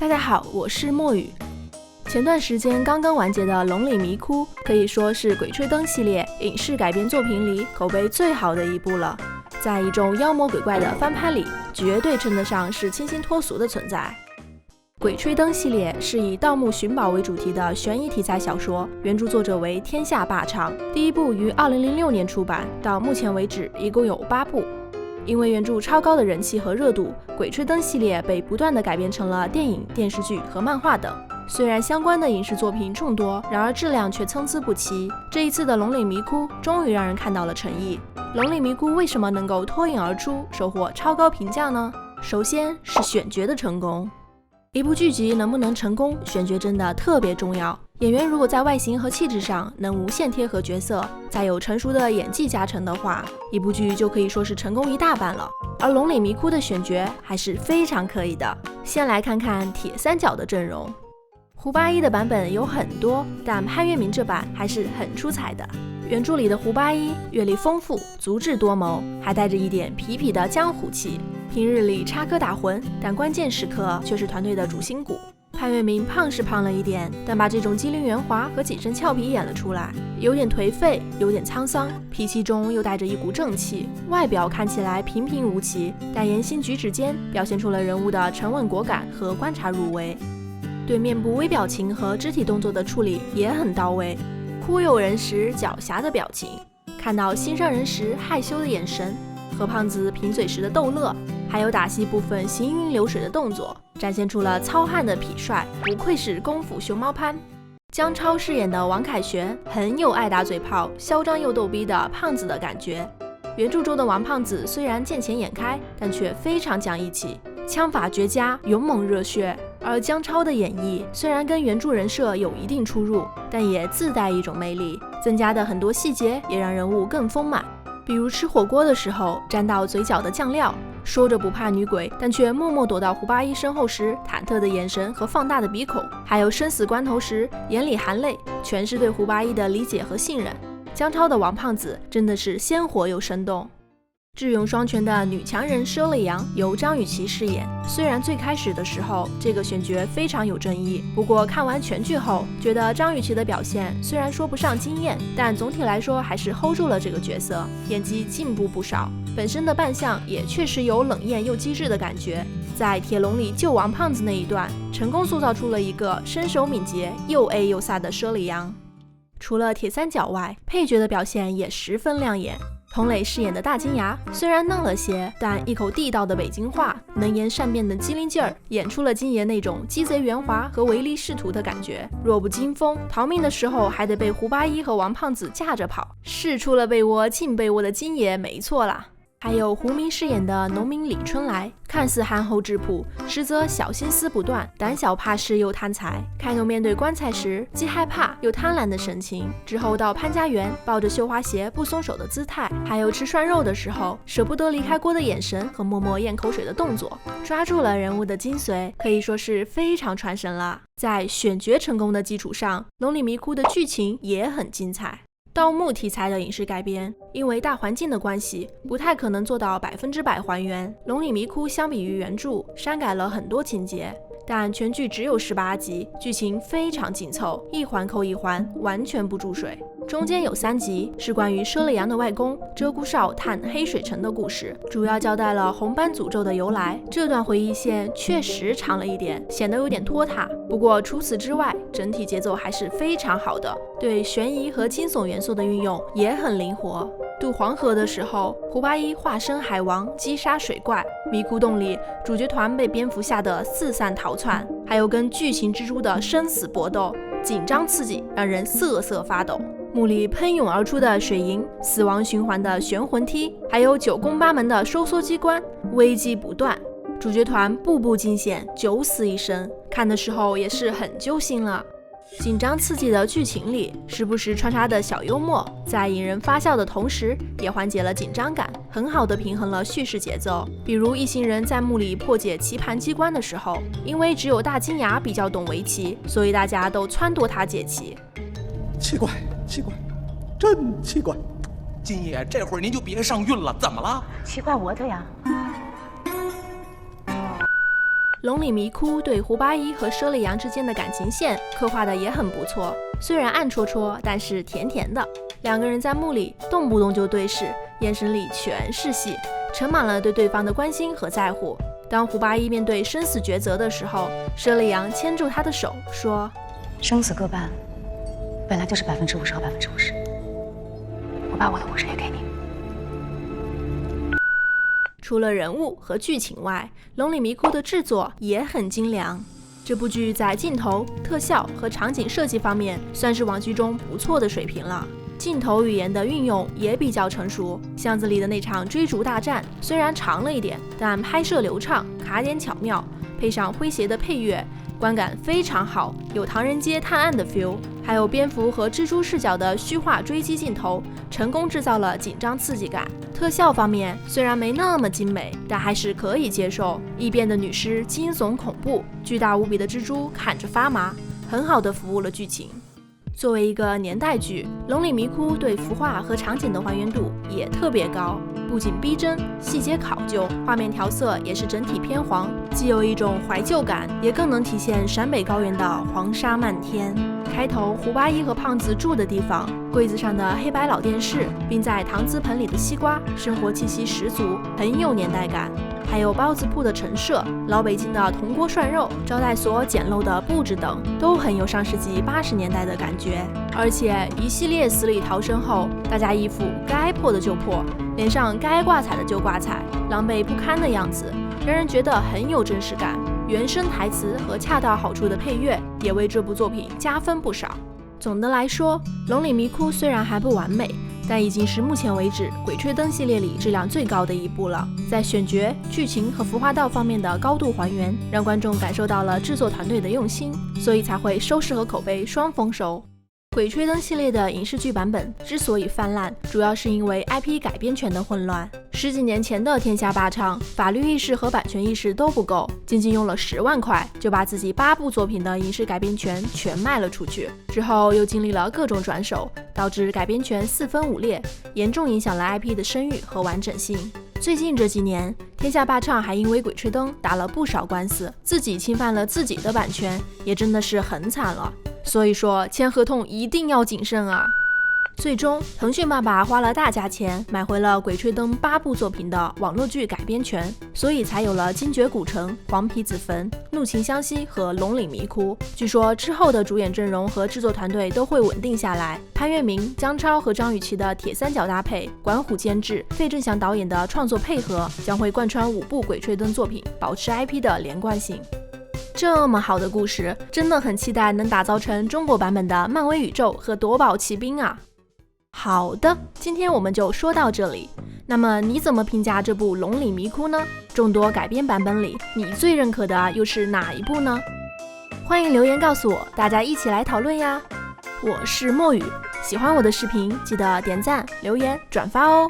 大家好，我是墨雨。前段时间刚刚完结的《龙岭迷窟》可以说是《鬼吹灯》系列影视改编作品里口碑最好的一部了，在一众妖魔鬼怪的翻拍里，绝对称得上是清新脱俗的存在。《鬼吹灯》系列是以盗墓寻宝为主题的悬疑题材小说，原著作者为天下霸唱，第一部于2006年出版，到目前为止一共有8部。因为原著超高的人气和热度，《鬼吹灯》系列被不断的改编成了电影、电视剧和漫画等。虽然相关的影视作品众多，然而质量却参差不齐。这一次的《龙岭迷窟》终于让人看到了诚意。《龙岭迷窟》为什么能够脱颖而出，收获超高评价呢？首先是选角的成功。一部剧集能不能成功，选角真的特别重要。演员如果在外形和气质上能无限贴合角色，再有成熟的演技加成的话，一部剧就可以说是成功一大半了。而《龙岭迷窟》的选角还是非常可以的。先来看看铁三角的阵容。胡八一的版本有很多，但潘粤明这版还是很出彩的。原著里的胡八一阅历丰富，足智多谋，还带着一点痞痞的江湖气。平日里插科打诨，但关键时刻却是团队的主心骨。潘粤明胖是胖了一点，但把这种机灵圆滑和谨慎俏皮演了出来，有点颓废，有点沧桑，脾气中又带着一股正气。外表看起来平平无奇，但言行举止间表现出了人物的沉稳果敢和观察入微。对面部微表情和肢体动作的处理也很到位，哭诱人时狡黠的表情，看到心上人时害羞的眼神，和胖子贫嘴时的逗乐，还有打戏部分行云流水的动作，展现出了糙汉的痞帅，不愧是功夫熊猫潘。姜超饰演的王凯旋很有爱打嘴炮、嚣张又逗逼的胖子的感觉。原著中的王胖子虽然见钱眼开，但却非常讲义气，枪法绝佳，勇猛热血。而姜超的演绎虽然跟原著人设有一定出入，但也自带一种魅力，增加的很多细节也让人物更丰满。比如吃火锅的时候沾到嘴角的酱料，说着不怕女鬼，但却默默躲到胡八一身后时忐忑的眼神和放大的鼻孔，还有生死关头时眼里含泪，全是对胡八一的理解和信任。姜超的王胖子真的是鲜活又生动。智勇双全的女强人佘丽阳由张雨绮饰演，虽然最开始的时候这个选角非常有争议，不过看完全剧后，觉得张雨绮的表现虽然说不上惊艳，但总体来说还是 hold 住了这个角色，演技进步不少。本身的扮相也确实有冷艳又机智的感觉，在铁笼里救王胖子那一段，成功塑造出了一个身手敏捷又 A 又飒的佘丽阳。除了铁三角外，配角的表现也十分亮眼。佟磊饰演的大金牙虽然嫩了些，但一口地道的北京话，能言善辩的机灵劲儿，演出了金爷那种鸡贼圆滑和唯利是图的感觉。弱不禁风，逃命的时候还得被胡八一和王胖子架着跑，是出了被窝进被窝的金爷没错啦。还有胡明饰演的农民李春来，看似憨厚质朴，实则小心思不断，胆小怕事又贪财。开头面对棺材时，既害怕又贪婪的神情；之后到潘家园，抱着绣花鞋不松手的姿态；还有吃涮肉的时候，舍不得离开锅的眼神和默默咽口水的动作，抓住了人物的精髓，可以说是非常传神了。在选角成功的基础上，《龙岭迷窟》的剧情也很精彩。盗墓题材的影视改编，因为大环境的关系，不太可能做到100%还原。《龙岭迷窟》相比于原著，删改了很多情节，但全剧只有18集，剧情非常紧凑，一环扣一环，完全不注水。中间有3集是关于佘丽阳的外公鹧鸪哨探黑水城的故事，主要交代了红斑诅咒的由来。这段回忆线确实长了一点，显得有点拖沓。不过除此之外，整体节奏还是非常好的，对悬疑和惊悚元素的运用也很灵活。渡黄河的时候，胡八一化身海王击杀水怪，迷窟洞里主角团被蝙蝠吓得四散逃窜，还有跟巨型蜘蛛的生死搏斗，紧张刺激，让人瑟瑟发抖。墓里喷涌而出的水银，死亡循环的悬魂梯，还有9宫8门的收缩机关，危机不断。主角团步步惊险，九死一生，看的时候也是很揪心了。紧张刺激的剧情里，时不时穿插的小幽默，在引人发笑的同时，也缓解了紧张感，很好的平衡了叙事节奏。比如一行人在墓里破解棋盘机关的时候，因为只有大金牙比较懂围棋，所以大家都撺掇他解棋。奇怪，真奇怪。金爷，这会儿您就别上运了，怎么了？奇怪我的呀。龙里迷窟对胡八一和佘丽阳之间的感情线刻画的也很不错，虽然暗戳戳，但是甜甜的。两个人在墓里动不动就对视，眼神里全是戏，盛满了对对方的关心和在乎。当胡八一面对生死抉择的时候，佘丽阳牵住他的手说：“生死各半，本来就是50%和50%，我把我的50%也给你。”除了人物和剧情外，《龙里迷窟》的制作也很精良。这部剧在镜头、特效和场景设计方面算是网剧中不错的水平了。镜头语言的运用也比较成熟，巷子里的那场追逐大战虽然长了一点，但拍摄流畅，卡点巧妙，配上诙谐的配乐，观感非常好，有唐人街探案的 feel， 还有蝙蝠和蜘蛛视角的虚化追击镜头，成功制造了紧张刺激感。特效方面虽然没那么精美，但还是可以接受。异变的女尸惊悚恐怖，巨大无比的蜘蛛看着发麻，很好的服务了剧情。作为一个年代剧，《龙里迷窟》对服化和场景的还原度也特别高，不仅逼真，细节考究，画面调色也是整体偏黄，既有一种怀旧感，也更能体现陕北高原的黄沙漫天。开头胡八一和胖子住的地方，柜子上的黑白老电视，并在搪瓷盆里的西瓜，生活气息十足，很有年代感。还有包子铺的陈设，老北京的铜锅涮肉，招待所简陋的布置等，都很有上世纪80年代的感觉。而且一系列死里逃生后，大家衣服该破的就破，脸上该挂彩的就挂彩，狼狈不堪的样子，让人觉得很有真实感。原声台词和恰到好处的配乐也为这部作品加分不少。总的来说，《龙里迷窟》虽然还不完美，但已经是目前为止《鬼吹灯》系列里质量最高的一部了。在选角、剧情和服化道方面的高度还原，让观众感受到了制作团队的用心，所以才会收视和口碑双丰收。《鬼吹灯》系列的影视剧版本之所以泛滥，主要是因为 IP 改编权的混乱。10几年前的天下霸唱，法律意识和版权意识都不够，仅仅用了10万块就把自己8部作品的影视改编权全卖了出去。之后又经历了各种转手，导致改编权4分5裂，严重影响了 IP 的声誉和完整性。最近这几年，天下霸唱还因为《鬼吹灯》打了不少官司，自己侵犯了自己的版权，也真的是很惨了。所以说签合同一定要谨慎啊！最终，腾讯爸爸花了大价钱买回了《鬼吹灯》8部作品的网络剧改编权，所以才有了《精绝古城》、《黄皮子坟》、《怒晴湘西》和《龙里迷窟》。据说之后的主演阵容和制作团队都会稳定下来，潘粤明、姜超和张雨绮的铁三角搭配，管虎监制，费正祥导演的创作配合，将会贯穿5部《鬼吹灯》作品，保持 IP 的连贯性。这么好的故事，真的很期待能打造成中国版本的漫威宇宙和夺宝奇兵啊！好的，今天我们就说到这里。那么你怎么评价这部《龙里迷窟》呢？众多改编版本里，你最认可的又是哪一部呢？欢迎留言告诉我，大家一起来讨论呀！我是墨雨，喜欢我的视频记得点赞、留言、转发哦。